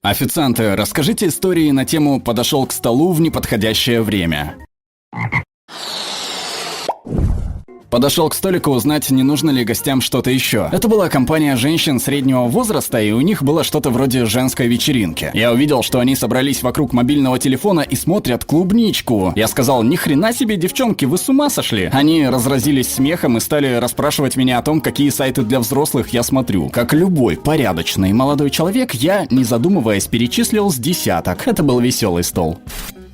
Официанты, расскажите истории на тему «Подошел к столу в неподходящее время». Подошел к столику узнать, не нужно ли гостям что-то еще. Это была компания женщин среднего возраста, и у них было что-то вроде женской вечеринки. Я увидел, что они собрались вокруг мобильного телефона и смотрят клубничку. Я сказал: ни хрена себе, девчонки, вы с ума сошли? Они разразились смехом и стали расспрашивать меня о том, какие сайты для взрослых я смотрю. Как любой порядочный молодой человек, я, не задумываясь, перечислил с десяток. Это был веселый стол.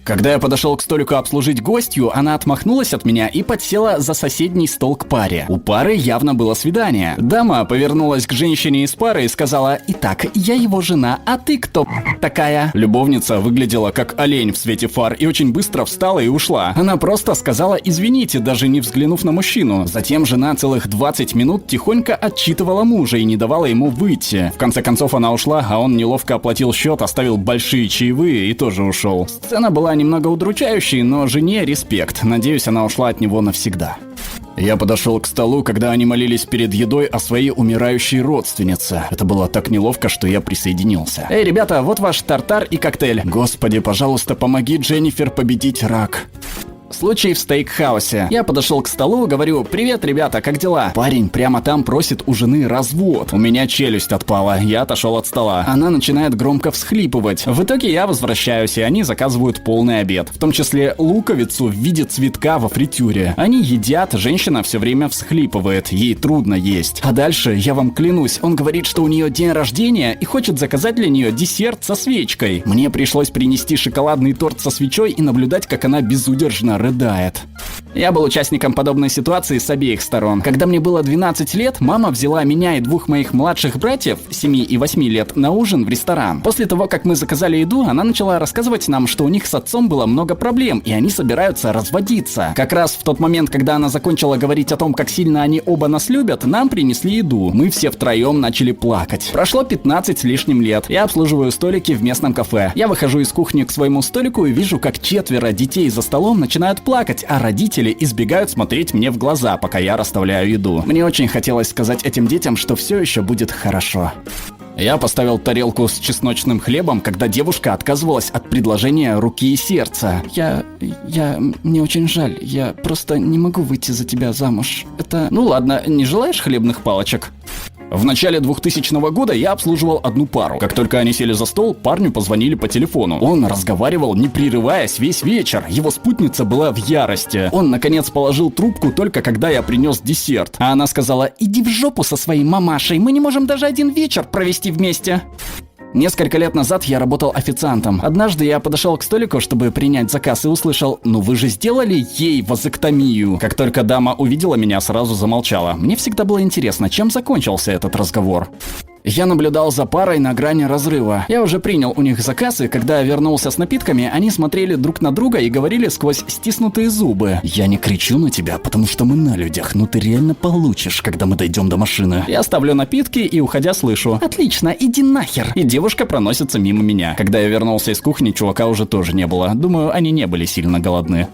Когда я подошел к столику обслужить гостью, она отмахнулась от меня и подсела за соседний стол к паре. У пары явно было свидание. Дама повернулась к женщине из пары и сказала: «Итак, я его жена, а ты кто такая?» Любовница выглядела как олень в свете фар и очень быстро встала и ушла. Она просто сказала «извините», даже не взглянув на мужчину. Затем жена целых 20 минут тихонько отчитывала мужа и не давала ему выйти. В конце концов она ушла, а он неловко оплатил счет, оставил большие чаевые и тоже ушел. Сцена была немного удручающей, но жене респект. Надеюсь, она ушла от него навсегда. Я подошел к столу, когда они молились перед едой о своей умирающей родственнице. Это было так неловко, что я присоединился. «Эй, ребята, вот ваш тартар и коктейль. Господи, пожалуйста, помоги Дженнифер победить рак». Случай в стейкхаусе. Я подошел к столу, говорю: «Привет, ребята, как дела?» Парень прямо там просит у жены развод. У меня челюсть отпала, я отошел от стола. Она начинает громко всхлипывать. В итоге я возвращаюсь, и они заказывают полный обед. В том числе луковицу в виде цветка во фритюре. Они едят, женщина все время всхлипывает, ей трудно есть. А дальше, я вам клянусь, он говорит, что у нее день рождения и хочет заказать для нее десерт со свечкой. Мне пришлось принести шоколадный торт со свечой и наблюдать, как она безудержно рыдает. Я был участником подобной ситуации с обеих сторон. Когда мне было 12 лет, мама взяла меня и двух моих младших братьев, 7 и 8 лет, на ужин в ресторан. После того, как мы заказали еду, она начала рассказывать нам, что у них с отцом было много проблем, и они собираются разводиться. Как раз в тот момент, когда она закончила говорить о том, как сильно они оба нас любят, нам принесли еду. Мы все втроем начали плакать. Прошло 15 с лишним лет. Я обслуживаю столики в местном кафе. Я выхожу из кухни к своему столику и вижу, как 4 детей за столом начинают плакать, а родители избегают смотреть мне в глаза, пока я расставляю еду. Мне очень хотелось сказать этим детям, что все еще будет хорошо. Я поставил тарелку с чесночным хлебом, когда девушка отказывалась от предложения руки и сердца. Мне очень жаль, я просто не могу выйти за тебя замуж. Это... Ну ладно, не желаешь хлебных палочек? В начале 2000 года я обслуживал одну пару. Как только они сели за стол, парню позвонили по телефону. Он разговаривал, не прерываясь, весь вечер. Его спутница была в ярости. Он, наконец, положил трубку только когда я принес десерт. А она сказала: «Иди в жопу со своей мамашей, мы не можем даже один вечер провести вместе». Несколько лет назад я работал официантом. Однажды я подошел к столику, чтобы принять заказ, и услышал: «Ну вы же сделали ей вазэктомию». Как только дама увидела меня, сразу замолчала. Мне всегда было интересно, чем закончился этот разговор. Я наблюдал за парой на грани разрыва. Я уже принял у них заказ, и когда я вернулся с напитками, они смотрели друг на друга и говорили сквозь стиснутые зубы: «Я не кричу на тебя, потому что мы на людях, но ты реально получишь, когда мы дойдем до машины». Я ставлю напитки и, уходя, слышу: «Отлично, иди нахер». И девушка проносится мимо меня. Когда я вернулся из кухни, чувака уже тоже не было. Думаю, они не были сильно голодны.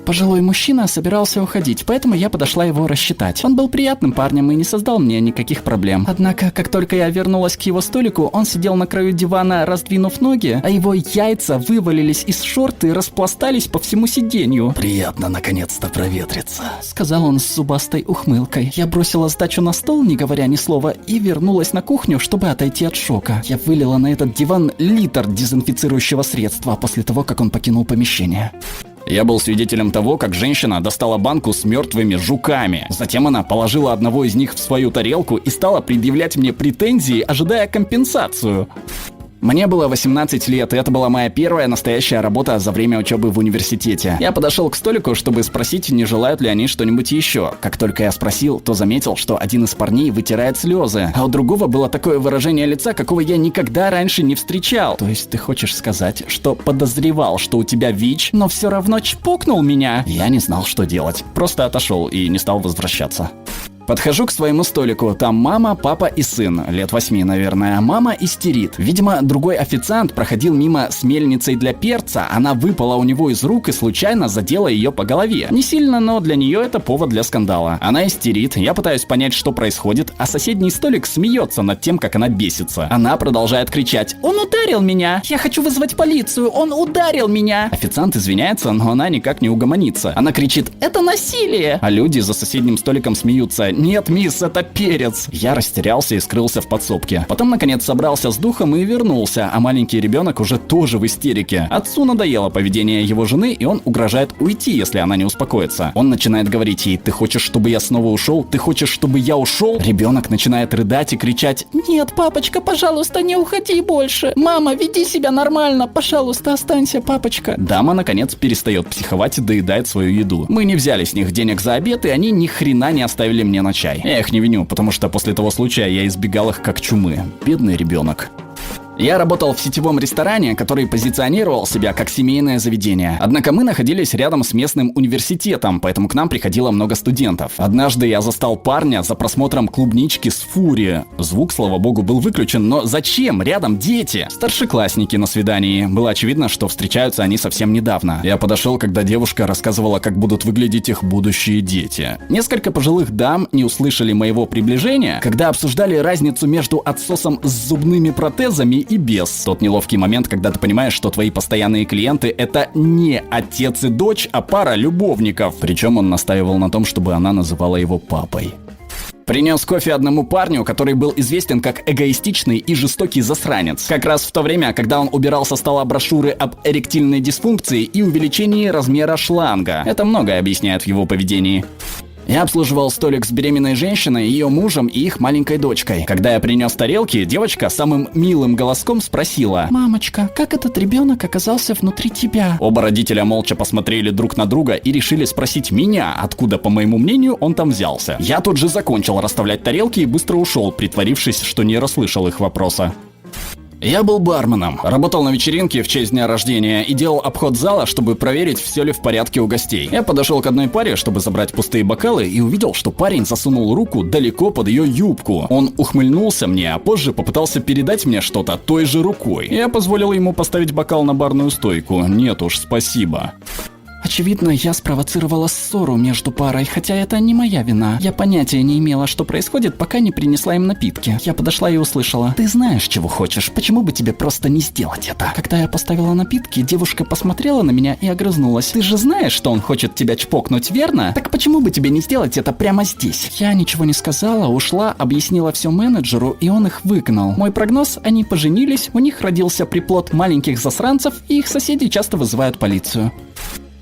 Пожилой мужчина собирался уходить, поэтому я подошла его рассчитать. Он был приятным парнем и не создал мне никаких проблем. Однако, как только я вернулась к его столику, он сидел на краю дивана, раздвинув ноги, а его яйца вывалились из шорт и распластались по всему сиденью. «Приятно наконец-то проветриться», — сказал он с зубастой ухмылкой. Я бросила сдачу на стол, не говоря ни слова, и вернулась на кухню, чтобы отойти от шока. Я вылила на этот диван литр дезинфицирующего средства после того, как он покинул помещение. Я был свидетелем того, как женщина достала банку с мертвыми жуками. Затем она положила одного из них в свою тарелку и стала предъявлять мне претензии, ожидая компенсацию. Мне было 18 лет, и это была моя первая настоящая работа за время учебы в университете. Я подошел к столику, чтобы спросить, не желают ли они что-нибудь еще. Как только я спросил, то заметил, что один из парней вытирает слезы, а у другого было такое выражение лица, какого я никогда раньше не встречал. То есть ты хочешь сказать, что подозревал, что у тебя ВИЧ, но все равно чпокнул меня? Я не знал, что делать. Просто отошел и не стал возвращаться. Подхожу к своему столику, там мама, папа и сын, лет 8, наверное. Мама истерит. Видимо, другой официант проходил мимо с мельницей для перца, она выпала у него из рук и случайно задела ее по голове. Не сильно, но для нее это повод для скандала. Она истерит, я пытаюсь понять, что происходит, а соседний столик смеется над тем, как она бесится. Она продолжает кричать: «Он ударил меня! Я хочу вызвать полицию! Он ударил меня!» Официант извиняется, но она никак не угомонится. Она кричит: «Это насилие!» А люди за соседним столиком смеются: «Нет, мисс, это перец!» Я растерялся и скрылся в подсобке. Потом, наконец, собрался с духом и вернулся, а маленький ребенок уже тоже в истерике. Отцу надоело поведение его жены, и он угрожает уйти, если она не успокоится. Он начинает говорить ей: «Ты хочешь, чтобы я снова ушел? Ты хочешь, чтобы я ушел?» Ребенок начинает рыдать и кричать: «Нет, папочка, пожалуйста, не уходи больше! Мама, веди себя нормально! Пожалуйста, останься, папочка!» Дама, наконец, перестает психовать и доедает свою еду. Мы не взяли с них денег за обед, и они ни хрена не оставили мне на чай. Я их не виню, потому что после того случая я избегал их как чумы. Бедный ребенок. Я работал в сетевом ресторане, который позиционировал себя как семейное заведение. Однако мы находились рядом с местным университетом, поэтому к нам приходило много студентов. Однажды я застал парня за просмотром клубнички с Фури. Звук, слава богу, был выключен, но зачем? Рядом дети. Старшеклассники на свидании. Было очевидно, что встречаются они совсем недавно. Я подошел, когда девушка рассказывала, как будут выглядеть их будущие дети. Несколько пожилых дам не услышали моего приближения, когда обсуждали разницу между отсосом с зубными протезами и без. Тот неловкий момент, когда ты понимаешь, что твои постоянные клиенты — это не отец и дочь, а пара любовников. Причем он настаивал на том, чтобы она называла его папой. Принес кофе одному парню, который был известен как эгоистичный и жестокий засранец. Как раз в то время, когда он убирал со стола брошюры об эректильной дисфункции и увеличении размера шланга. Это многое объясняет в его поведении. Я обслуживал столик с беременной женщиной, ее мужем и их маленькой дочкой. Когда я принес тарелки, девочка самым милым голоском спросила: «Мамочка, как этот ребенок оказался внутри тебя?» Оба родителя молча посмотрели друг на друга и решили спросить меня, откуда, по моему мнению, он там взялся. Я тут же закончил расставлять тарелки и быстро ушел, притворившись, что не расслышал их вопроса. Я был барменом, работал на вечеринке в честь дня рождения и делал обход зала, чтобы проверить, все ли в порядке у гостей. Я подошел к одной паре, чтобы забрать пустые бокалы, и увидел, что парень засунул руку далеко под ее юбку. Он ухмыльнулся мне, а позже попытался передать мне что-то той же рукой. Я позволил ему поставить бокал на барную стойку. Нет уж, спасибо. Очевидно, я спровоцировала ссору между парой, хотя это не моя вина. Я понятия не имела, что происходит, пока не принесла им напитки. Я подошла и услышала: «Ты знаешь, чего хочешь, почему бы тебе просто не сделать это?» Когда я поставила напитки, девушка посмотрела на меня и огрызнулась: «Ты же знаешь, что он хочет тебя чпокнуть, верно? Так почему бы тебе не сделать это прямо здесь?» Я ничего не сказала, ушла, объяснила все менеджеру, и он их выгнал. Мой прогноз: они поженились, у них родился приплод маленьких засранцев, и их соседи часто вызывают полицию.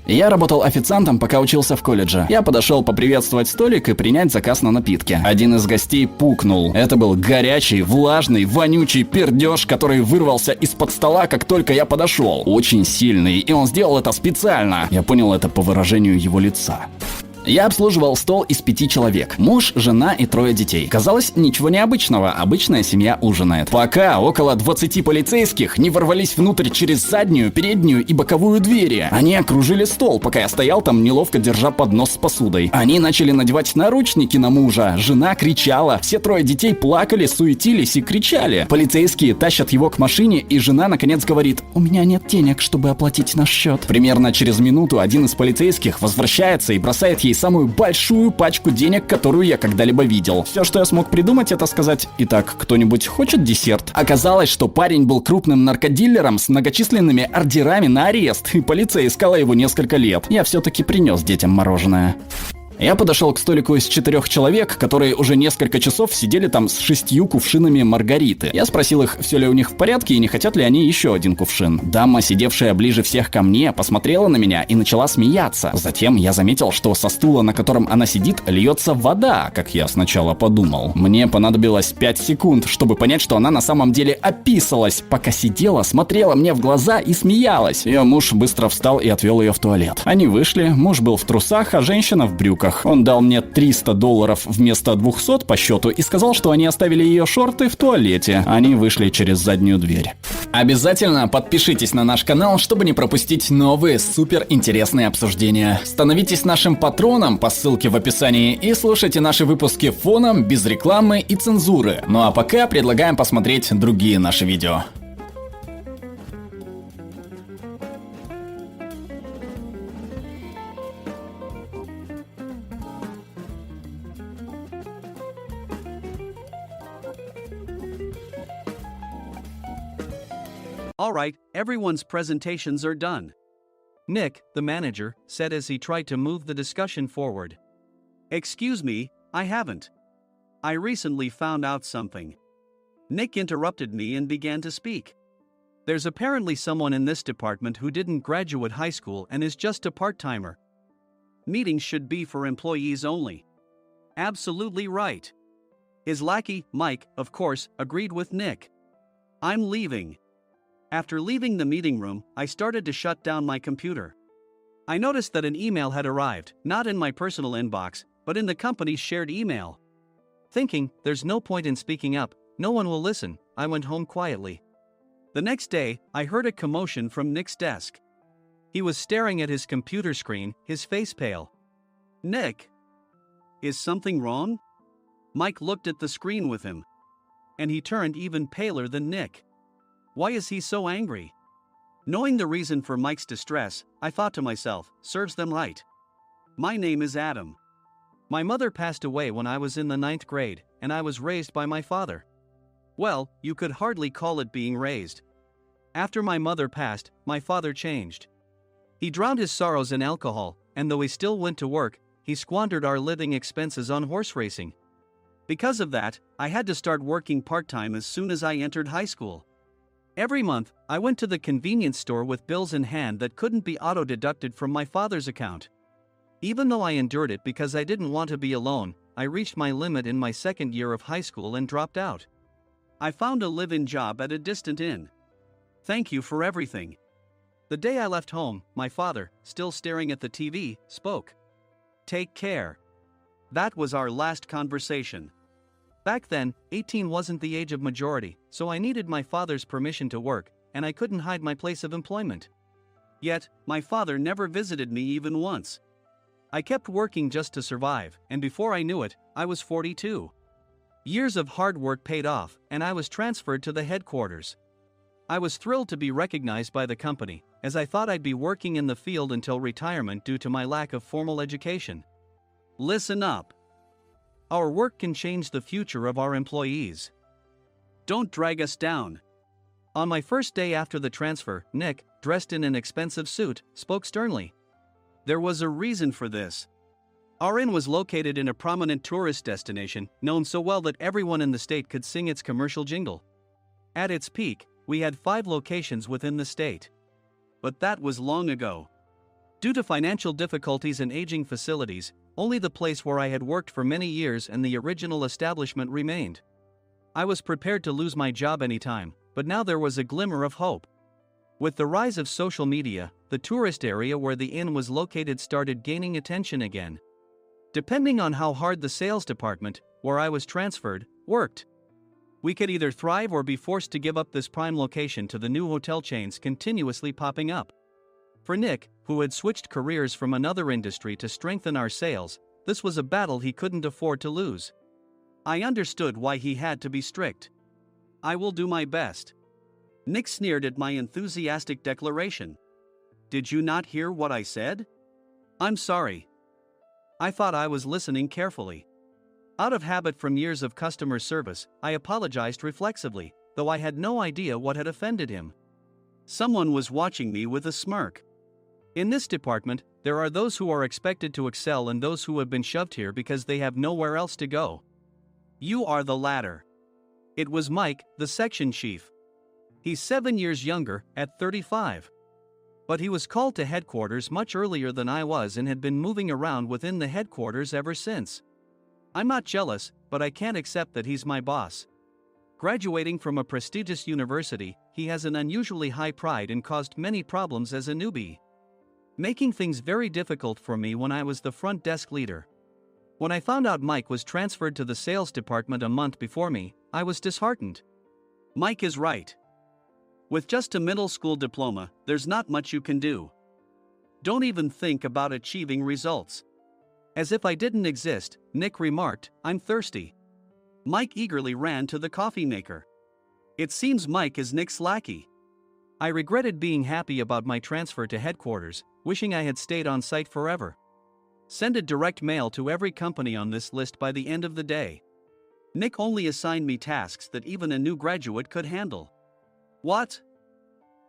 Я работал официантом, пока учился в колледже. Я подошел поприветствовать столик и принять заказ на напитки. Один из гостей пукнул. Это был горячий, влажный, вонючий пердеж, который вырвался из-под стола, как только я подошел. Очень сильный, и он сделал это специально. Я понял это по выражению его лица. Я обслуживал стол из 5 человек. Муж, жена и 3 детей. Казалось, ничего необычного. Обычная семья ужинает. Пока около 20 полицейских не ворвались внутрь через заднюю, переднюю и боковую двери. Они окружили стол, пока я стоял там, неловко держа поднос с посудой. Они начали надевать наручники на мужа. Жена кричала. Все 3 детей плакали, суетились и кричали. Полицейские тащат его к машине, и жена наконец говорит: «У меня нет денег, чтобы оплатить наш счет». Примерно через минуту один из полицейских возвращается и бросает ей самую большую пачку денег, которую я когда-либо видел. Все, что я смог придумать, это сказать: «Итак, кто-нибудь хочет десерт?» Оказалось, что парень был крупным наркодилером с многочисленными ордерами на арест, и полиция искала его несколько лет. Я все-таки принес детям мороженое. Я подошел к столику из 4 человек, которые уже несколько часов сидели там с 6 кувшинами маргариты. Я спросил их, все ли у них в порядке и не хотят ли они еще один кувшин. Дама, сидевшая ближе всех ко мне, посмотрела на меня и начала смеяться. Затем я заметил, что со стула, на котором она сидит, льется вода, как я сначала подумал. Мне понадобилось 5 секунд, чтобы понять, что она на самом деле описалась, пока сидела, смотрела мне в глаза и смеялась. Ее муж быстро встал и отвел ее в туалет. Они вышли, муж был в трусах, а женщина в брюках. шмотках. Он дал мне $300 вместо 200 по счету и сказал, что они оставили ее шорты в туалете. Они вышли через заднюю дверь. Обязательно подпишитесь на наш канал, чтобы не пропустить новые суперинтересные обсуждения. Становитесь нашим патроном по ссылке в описании и слушайте наши выпуски фоном, без рекламы и цензуры. Ну а пока предлагаем посмотреть другие наши видео. All right, everyone's presentations are done. Nick, the manager, said as he tried to move the discussion forward. Excuse me, I haven't. I recently found out something. Nick interrupted me and began to speak. There's apparently someone in this department who didn't graduate high school and is just a part-timer. Meetings should be for employees only. Absolutely right. His lackey, Mike, of course, agreed with Nick. I'm leaving. After leaving the meeting room, I started to shut down my computer. I noticed that an email had arrived, not in my personal inbox, but in the company's shared email. Thinking, there's no point in speaking up, no one will listen, I went home quietly. The next day, I heard a commotion from Nick's desk. He was staring at his computer screen, his face pale. Nick! Is something wrong? Mike looked at the screen with him. And he turned even paler than Nick. Why is he so angry? Knowing the reason for Mike's distress, I thought to myself, serves them right. My name is Adam. My mother passed away when I was in the 9th grade, and I was raised by my father. Well, you could hardly call it being raised. After my mother passed, my father changed. He drowned his sorrows in alcohol, and though he still went to work, he squandered our living expenses on horse racing. Because of that, I had to start working part-time as soon as I entered high school. Every month, I went to the convenience store with bills in hand that couldn't be auto-deducted from my father's account. Even though I endured it because I didn't want to be alone, I reached my limit in my second year of high school and dropped out. I found a live-in job at a distant inn. Thank you for everything. The day I left home, my father, still staring at the TV, spoke. Take care. That was our last conversation. Back then, 18 wasn't the age of majority, so I needed my father's permission to work, and I couldn't hide my place of employment. Yet, my father never visited me even once. I kept working just to survive, and before I knew it, I was 42. Years of hard work paid off, and I was transferred to the headquarters. I was thrilled to be recognized by the company, as I thought I'd be working in the field until retirement due to my lack of formal education. Listen up. Our work can change the future of our employees. Don't drag us down. On my first day after the transfer, Nick, dressed in an expensive suit, spoke sternly. There was a reason for this. Our inn was located in a prominent tourist destination, known so well that everyone in the state could sing its commercial jingle. At its peak, we had 5 locations within the state. But that was long ago. Due to financial difficulties and aging facilities, only the place where I had worked for many years and the original establishment remained. I was prepared to lose my job anytime, but now there was a glimmer of hope. With the rise of social media, the tourist area where the inn was located started gaining attention again. Depending on how hard the sales department, where I was transferred, worked, we could either thrive or be forced to give up this prime location to the new hotel chains continuously popping up. For Nick, who had switched careers from another industry to strengthen our sales, this was a battle he couldn't afford to lose. I understood why he had to be strict. I will do my best. Nick sneered at my enthusiastic declaration. Did you not hear what I said? I'm sorry. I thought I was listening carefully. Out of habit from years of customer service, I apologized reflexively, though I had no idea what had offended him. Someone was watching me with a smirk. In this department, there are those who are expected to excel and those who have been shoved here because they have nowhere else to go. You are the latter. It was Mike, the section chief. He's 7 years younger, at 35. But he was called to headquarters much earlier than I was and had been moving around within the headquarters ever since. I'm not jealous, but I can't accept that he's my boss. Graduating from a prestigious university, he has an unusually high pride and caused many problems as a newbie, making things very difficult for me when I was the front desk leader. When I found out Mike was transferred to the sales department a month before me, I was disheartened. Mike is right. With just a middle school diploma, there's not much you can do. Don't even think about achieving results. As if I didn't exist, Nick remarked, "I'm thirsty." Mike eagerly ran to the coffee maker. It seems Mike is Nick's lackey. I regretted being happy about my transfer to headquarters, wishing I had stayed on site forever. Send a direct mail to every company on this list by the end of the day. Nick only assigned me tasks that even a new graduate could handle. What?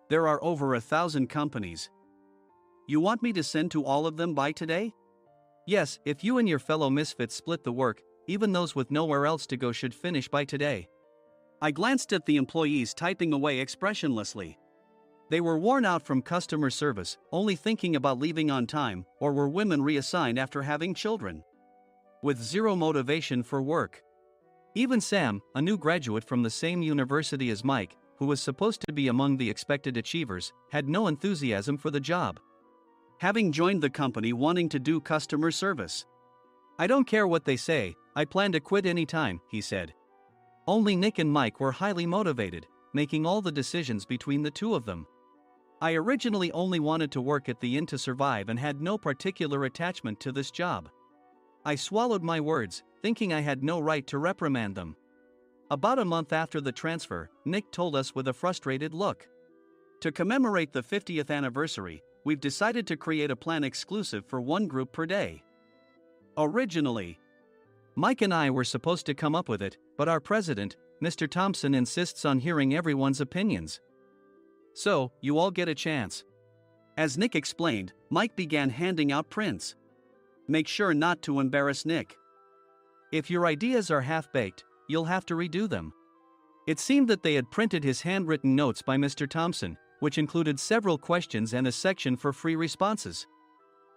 There are over 1,000 companies. You want me to send to all of them by today? Yes, if you and your fellow misfits split the work, even those with nowhere else to go should finish by today. I glanced at the employees typing away expressionlessly. They were worn out from customer service, only thinking about leaving on time, or were women reassigned after having children. With zero motivation for work. Even Sam, a new graduate from the same university as Mike, who was supposed to be among the expected achievers, had no enthusiasm for the job. Having joined the company wanting to do customer service. "I don't care what they say, I plan to quit any time," he said. Only Nick and Mike were highly motivated, making all the decisions between the two of them. I originally only wanted to work at the inn to survive and had no particular attachment to this job. I swallowed my words, thinking I had no right to reprimand them. About a month after the transfer, Nick told us with a frustrated look. "To commemorate the 50th anniversary, we've decided to create a plan exclusive for one group per day. Originally, Mike and I were supposed to come up with it, but our president, Mr. Thompson, insists on hearing everyone's opinions. So, you all get a chance." As Nick explained, Mike began handing out prints. "Make sure not to embarrass Nick. If your ideas are half-baked, you'll have to redo them." It seemed that they had printed his handwritten notes by Mr. Thompson, which included several questions and a section for free responses.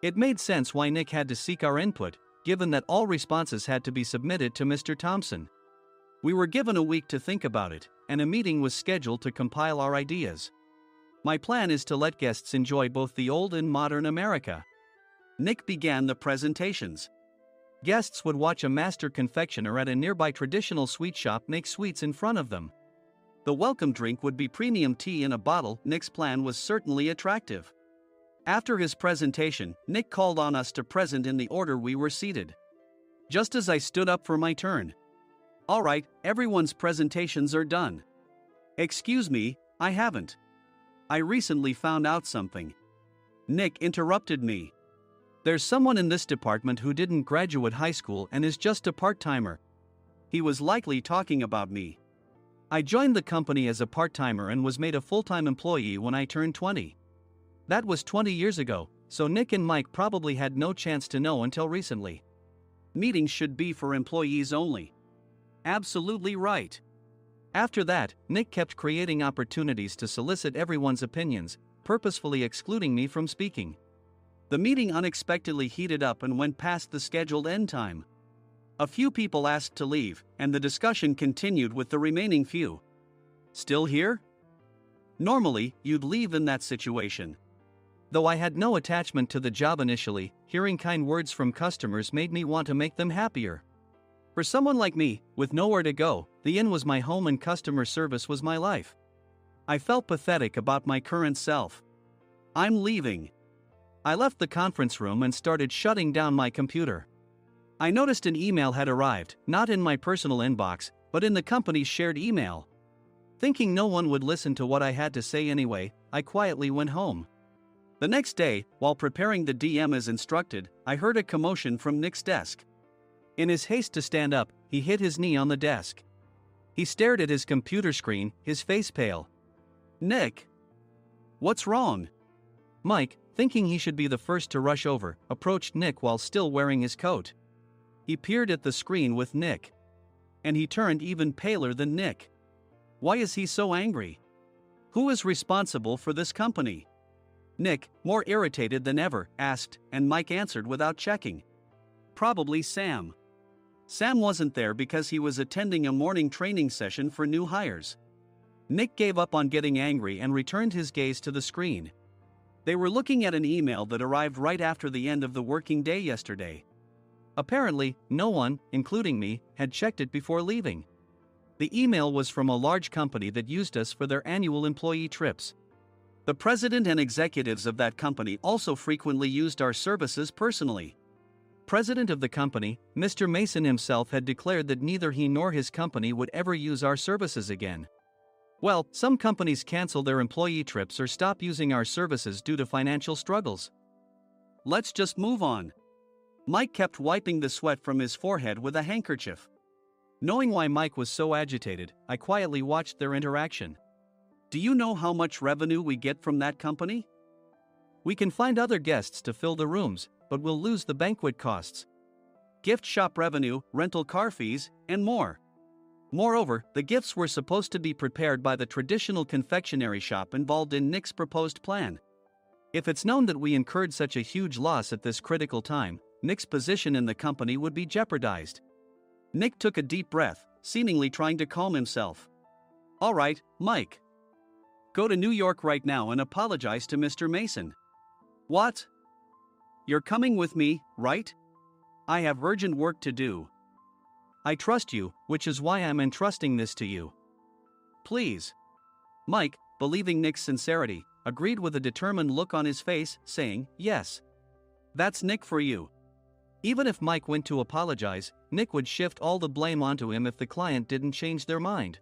It made sense why Nick had to seek our input, given that all responses had to be submitted to Mr. Thompson. We were given a week to think about it, and a meeting was scheduled to compile our ideas. My plan is to let guests enjoy both the old and modern America. Nick began the presentations. Guests would watch a master confectioner at a nearby traditional sweet shop make sweets in front of them. The welcome drink would be premium tea in a bottle. Nick's plan was certainly attractive. After his presentation, Nick called on us to present in the order we were seated. Just as I stood up for my turn. "All right, everyone's presentations are done." "Excuse me, I haven't. I recently found out something." Nick interrupted me. "There's someone in this department who didn't graduate high school and is just a part-timer." He was likely talking about me. I joined the company as a part-timer and was made a full-time employee when I turned 20. That was 20 years ago, so Nick and Mike probably had no chance to know until recently. Meetings should be for employees only. Absolutely right. After that, Nick kept creating opportunities to solicit everyone's opinions, purposefully excluding me from speaking. The meeting unexpectedly heated up and went past the scheduled end time. A few people asked to leave, and the discussion continued with the remaining few. "Still here?" Normally, you'd leave in that situation. Though I had no attachment to the job initially, hearing kind words from customers made me want to make them happier. For someone like me, with nowhere to go, the inn was my home and customer service was my life. I felt pathetic about my current self. "I'm leaving." I left the conference room and started shutting down my computer. I noticed an email had arrived, not in my personal inbox, but in the company's shared email. Thinking no one would listen to what I had to say anyway, I quietly went home. The next day, while preparing the DM as instructed, I heard a commotion from Nick's desk. In his haste to stand up, he hit his knee on the desk. He stared at his computer screen, his face pale. "Nick, what's wrong?" Mike, thinking he should be the first to rush over, approached Nick while still wearing his coat. He peered at the screen with Nick. And he turned even paler than Nick. Why is he so angry? Who is responsible for this company? Nick, more irritated than ever, asked, and Mike answered without checking. Probably Sam. Sam wasn't there because he was attending a morning training session for new hires. Nick gave up on getting angry and returned his gaze to the screen. They were looking at an email that arrived right after the end of the working day yesterday. Apparently, no one, including me, had checked it before leaving. The email was from a large company that used us for their annual employee trips. The president and executives of that company also frequently used our services personally. President of the company, Mr. Mason himself, had declared that neither he nor his company would ever use our services again. Well, some companies cancel their employee trips or stop using our services due to financial struggles. Let's just move on. Mike kept wiping the sweat from his forehead with a handkerchief. Knowing why Mike was so agitated, I quietly watched their interaction. Do you know how much revenue we get from that company? We can find other guests to fill the rooms, but we'll lose the banquet costs, gift shop revenue, rental car fees, and more. Moreover, the gifts were supposed to be prepared by the traditional confectionery shop involved in Nick's proposed plan. If it's known that we incurred such a huge loss at this critical time, Nick's position in the company would be jeopardized. Nick took a deep breath, seemingly trying to calm himself. All right, Mike. Go to New York right now and apologize to Mr. Mason. What? You're coming with me, right? I have urgent work to do. I trust you, which is why I'm entrusting this to you. Please. Mike, believing Nick's sincerity, agreed with a determined look on his face, saying, yes. That's Nick for you. Even if Mike went to apologize, Nick would shift all the blame onto him if the client didn't change their mind.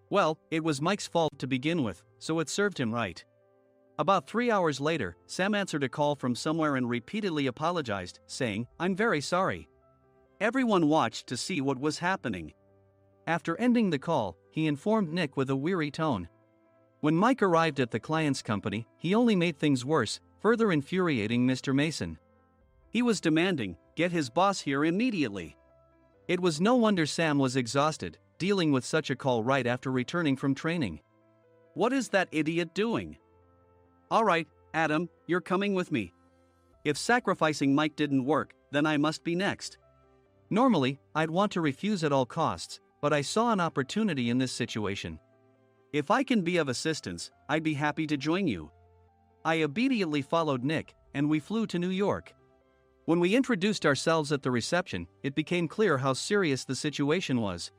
Well, it was Mike's fault to begin with, so it served him right. About 3 hours later, Sam answered a call from somewhere and repeatedly apologized, saying, I'm very sorry. Everyone watched to see what was happening. After ending the call, he informed Nick with a weary tone. When Mike arrived at the client's company, he only made things worse, further infuriating Mr. Mason. He was demanding, get his boss here immediately. It was no wonder Sam was exhausted, dealing with such a call right after returning from training. What is that idiot doing? All right, Adam, you're coming with me. If sacrificing Mike didn't work, then I must be next. Normally, I'd want to refuse at all costs, but I saw an opportunity in this situation. If I can be of assistance, I'd be happy to join you. I immediately followed Nick, and we flew to New York. When we introduced ourselves at the reception, it became clear how serious the situation was,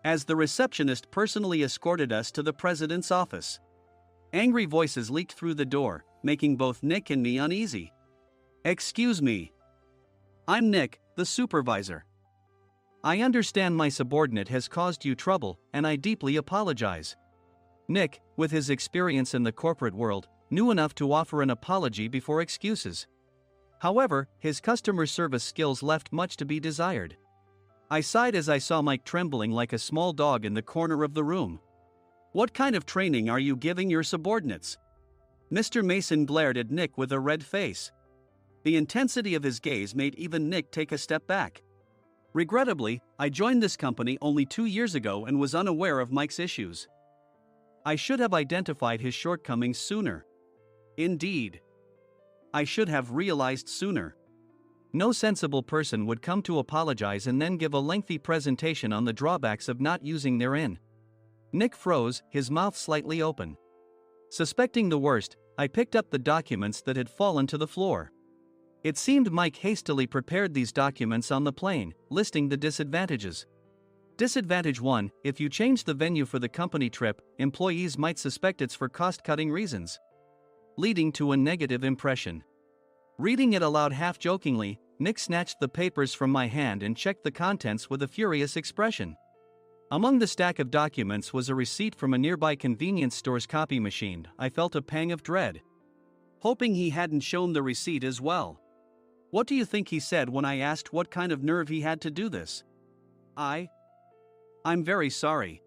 as the receptionist personally escorted us to the president's office. Angry voices leaked through the door, making both Nick and me uneasy. Excuse me. I'm Nick, the supervisor. I understand my subordinate has caused you trouble, and I deeply apologize. Nick, with his experience in the corporate world, knew enough to offer an apology before excuses. However, his customer service skills left much to be desired. I sighed as I saw Mike trembling like a small dog in the corner of the room. What kind of training are you giving your subordinates? Mr. Mason glared at Nick with a red face. The intensity of his gaze made even Nick take a step back. Regrettably, I joined this company only 2 years ago and was unaware of Mike's issues. I should have identified his shortcomings sooner. Indeed. I should have realized sooner. No sensible person would come to apologize and then give a lengthy presentation on the drawbacks of not using their in. Nick froze, his mouth slightly open. Suspecting the worst, I picked up the documents that had fallen to the floor. It seemed Mike hastily prepared these documents on the plane, listing the disadvantages. Disadvantage 1: if you change the venue for the company trip, employees might suspect it's for cost-cutting reasons, leading to a negative impression. Reading it aloud half-jokingly, Nick snatched the papers from my hand and checked the contents with a furious expression. Among the stack of documents was a receipt from a nearby convenience store's copy machine. I felt a pang of dread, hoping he hadn't shown the receipt as well. What do you think he said when I asked what kind of nerve he had to do this? I'm very sorry.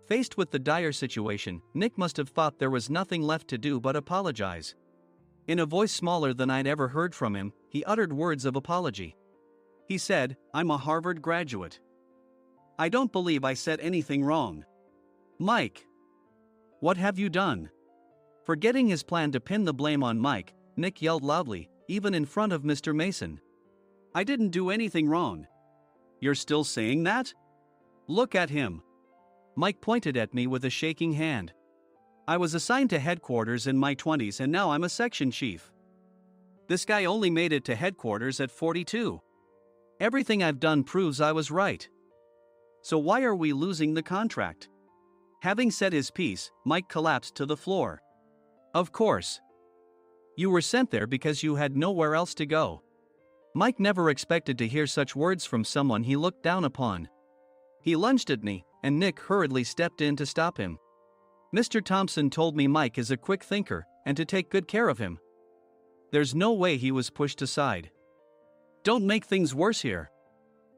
Faced with the dire situation, Nick must have thought there was nothing left to do but apologize. In a voice smaller than I'd ever heard from him, he uttered words of apology. He said, I'm a Harvard graduate. I don't believe I said anything wrong. Mike! What have you done? Forgetting his plan to pin the blame on Mike, Nick yelled loudly, even in front of Mr. Mason. I didn't do anything wrong. You're still saying that? Look at him. Mike pointed at me with a shaking hand. I was assigned to headquarters in my 20s and now I'm a section chief. This guy only made it to headquarters at 42. Everything I've done proves I was right. So why are we losing the contract? Having said his piece, Mike collapsed to the floor. Of course. You were sent there because you had nowhere else to go. Mike never expected to hear such words from someone he looked down upon. He lunged at me, and Nick hurriedly stepped in to stop him. Mr. Thompson told me Mike is a quick thinker, and to take good care of him. There's no way he was pushed aside. Don't make things worse here.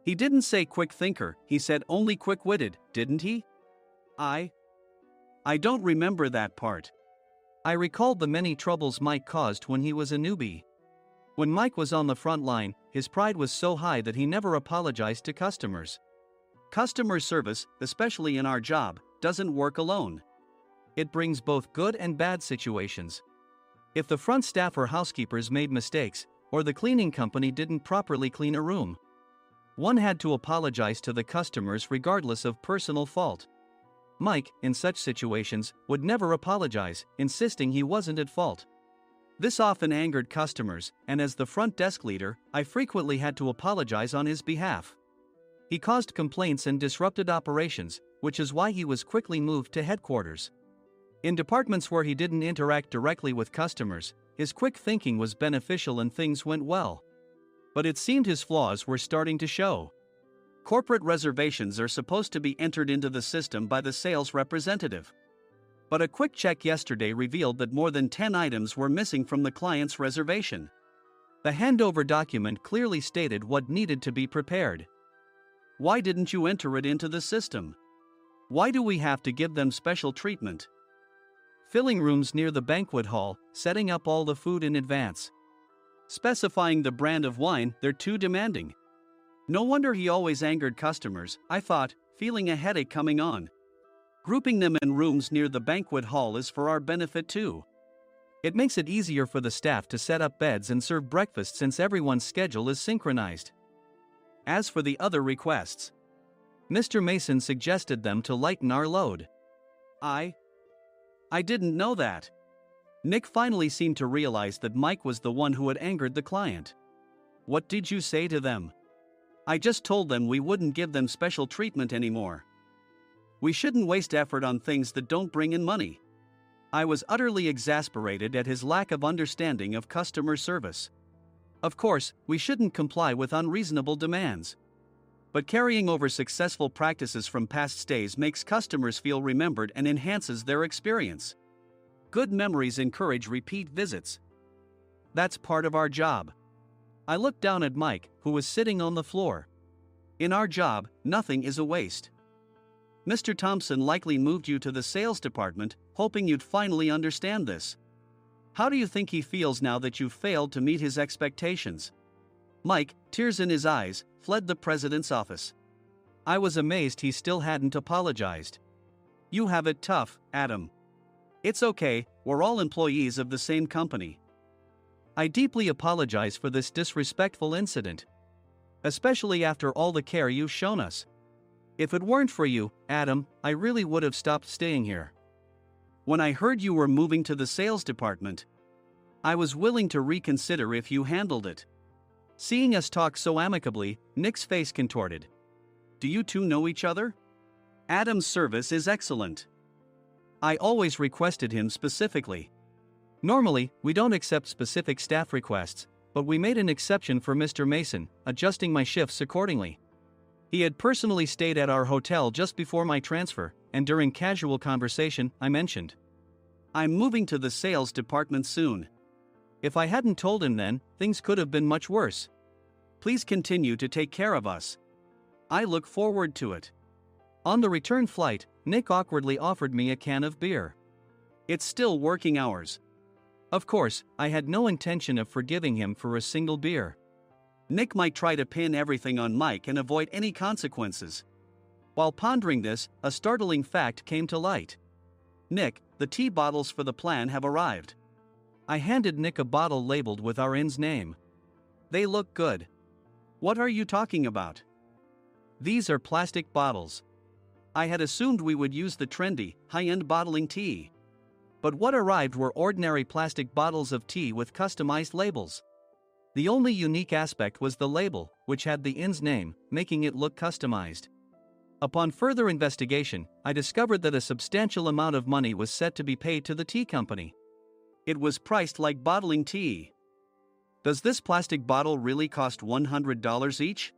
He didn't say quick thinker, he said only quick-witted, didn't he? I don't remember that part. I recalled the many troubles Mike caused when he was a newbie. When Mike was on the front line, his pride was so high that he never apologized to customers. Customer service, especially in our job, doesn't work alone. It brings both good and bad situations. If the front staff or housekeepers made mistakes, or the cleaning company didn't properly clean a room, one had to apologize to the customers regardless of personal fault. Mike, in such situations, would never apologize, insisting he wasn't at fault. This often angered customers, and as the front desk leader, I frequently had to apologize on his behalf. He caused complaints and disrupted operations, which is why he was quickly moved to headquarters. In departments where he didn't interact directly with customers, his quick thinking was beneficial and things went well. But it seemed his flaws were starting to show. Corporate reservations are supposed to be entered into the system by the sales representative. But a quick check yesterday revealed that more than 10 items were missing from the client's reservation. The handover document clearly stated what needed to be prepared. Why didn't you enter it into the system? Why do we have to give them special treatment? Filling rooms near the banquet hall, setting up all the food in advance. Specifying the brand of wine, they're too demanding. No wonder he always angered customers, I thought, feeling a headache coming on. Grouping them in rooms near the banquet hall is for our benefit too. It makes it easier for the staff to set up beds and serve breakfast since everyone's schedule is synchronized. As for the other requests, Mr. Mason suggested them to lighten our load. I didn't know that. Nick finally seemed to realize that Mike was the one who had angered the client. What did you say to them? I just told them we wouldn't give them special treatment anymore. We shouldn't waste effort on things that don't bring in money. I was utterly exasperated at his lack of understanding of customer service. Of course, we shouldn't comply with unreasonable demands. But carrying over successful practices from past stays makes customers feel remembered and enhances their experience. Good memories encourage repeat visits. That's part of our job. I looked down at Mike, who was sitting on the floor. In our job, nothing is a waste. Mr. Thompson likely moved you to the sales department, hoping you'd finally understand this. How do you think he feels now that you've failed to meet his expectations? Mike, tears in his eyes, fled the president's office. I was amazed he still hadn't apologized. You have it tough, Adam. It's okay, we're all employees of the same company. I deeply apologize for this disrespectful incident. Especially after all the care you've shown us. If it weren't for you, Adam, I really would have stopped staying here. When I heard you were moving to the sales department, I was willing to reconsider if you handled it. Seeing us talk so amicably, Nick's face contorted. Do you two know each other? Adam's service is excellent. I always requested him specifically. Normally, we don't accept specific staff requests, but we made an exception for Mr. Mason, adjusting my shifts accordingly. He had personally stayed at our hotel just before my transfer, and during casual conversation, I mentioned, I'm moving to the sales department soon. If I hadn't told him then, things could have been much worse. Please continue to take care of us. I look forward to it. On the return flight, Nick awkwardly offered me a can of beer. It's still working hours. Of course, I had no intention of forgiving him for a single beer. Nick might try to pin everything on Mike and avoid any consequences. While pondering this, a startling fact came to light. Nick, the tea bottles for the plan have arrived. I handed Nick a bottle labeled with our inn's name. They look good. What are you talking about? These are plastic bottles. I had assumed we would use the trendy, high-end bottling tea. But what arrived were ordinary plastic bottles of tea with customized labels. The only unique aspect was the label, which had the inn's name, making it look customized. Upon further investigation, I discovered that a substantial amount of money was set to be paid to the tea company. It was priced like bottling tea. Does this plastic bottle really cost $100 each?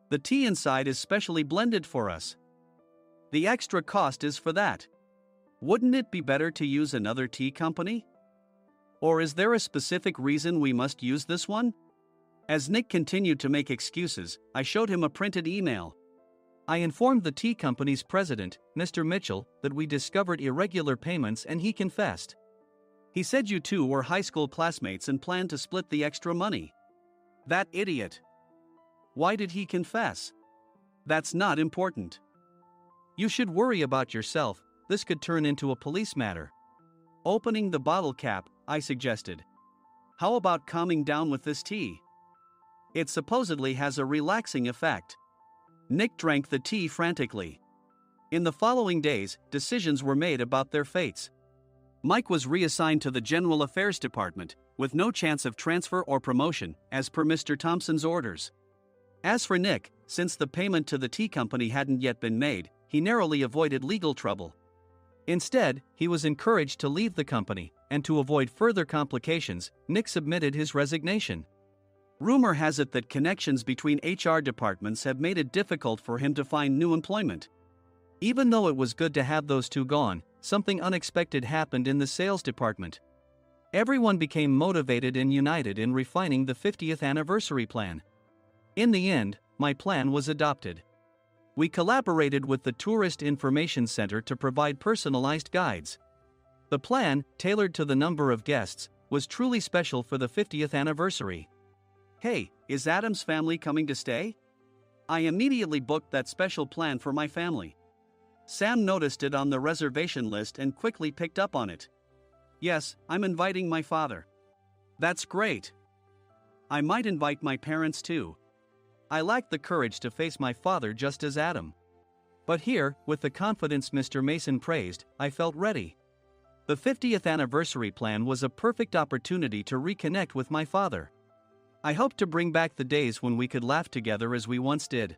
The tea inside is specially blended for us. The extra cost is for that. Wouldn't it be better to use another tea company? Or is there a specific reason we must use this one? As Nick continued to make excuses, I showed him a printed email. I informed the tea company's president, Mr. Mitchell, that we discovered irregular payments and he confessed. He said you two were high school classmates and planned to split the extra money. That idiot. Why did he confess? That's not important. You should worry about yourself, this could turn into a police matter. Opening the bottle cap, I suggested. How about calming down with this tea? It supposedly has a relaxing effect. Nick drank the tea frantically. In the following days, decisions were made about their fates. Mike was reassigned to the General Affairs Department, with no chance of transfer or promotion, as per Mr. Thompson's orders. As for Nick, since the payment to the tea company hadn't yet been made, he narrowly avoided legal trouble. Instead, he was encouraged to leave the company, and to avoid further complications, Nick submitted his resignation. Rumor has it that connections between HR departments have made it difficult for him to find new employment. Even though it was good to have those two gone, something unexpected happened in the sales department. Everyone became motivated and united in refining the 50th anniversary plan. In the end, my plan was adopted. We collaborated with the Tourist Information Center to provide personalized guides. The plan, tailored to the number of guests, was truly special for the 50th anniversary. Hey, is Adam's family coming to stay? I immediately booked that special plan for my family. Sam noticed it on the reservation list and quickly picked up on it. Yes, I'm inviting my father. That's great. I might invite my parents too. I lacked the courage to face my father just as Adam. But here, with the confidence Mr. Mason praised, I felt ready. The 50th anniversary plan was a perfect opportunity to reconnect with my father. I hoped to bring back the days when we could laugh together as we once did.